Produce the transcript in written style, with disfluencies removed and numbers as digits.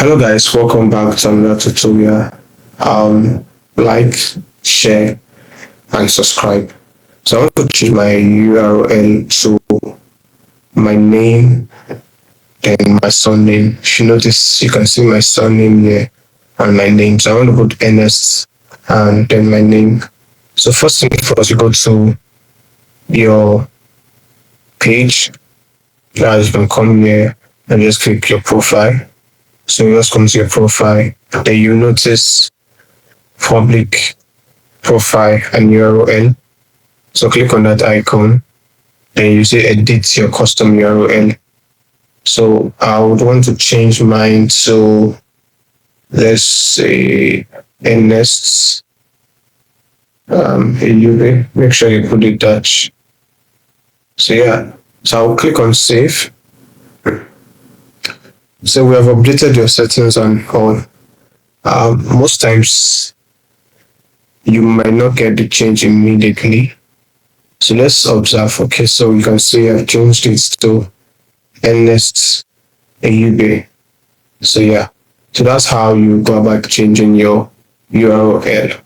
Hello guys, welcome back to another tutorial. Like, share, and subscribe. So I want to change my URL to my name and my surname. If you notice, you can see my surname here and my name. So I want to put Ernest and then my name. So first thing first, you go to your page. Now you can come here and just click your profile. So you just come to your profile. Then you notice public profile and URL. So click on that icon. Then you say edit your custom URL. So I would want to change mine to, let's say, Ernest AUB. Make sure you put it Dutch. So yeah, so I'll click on save. So we have updated your settings on all. Most times you might not get the change immediately. So let's observe. Okay, so you can see I've changed it to Ernest AUB. So yeah, so that's how you go about changing your URL.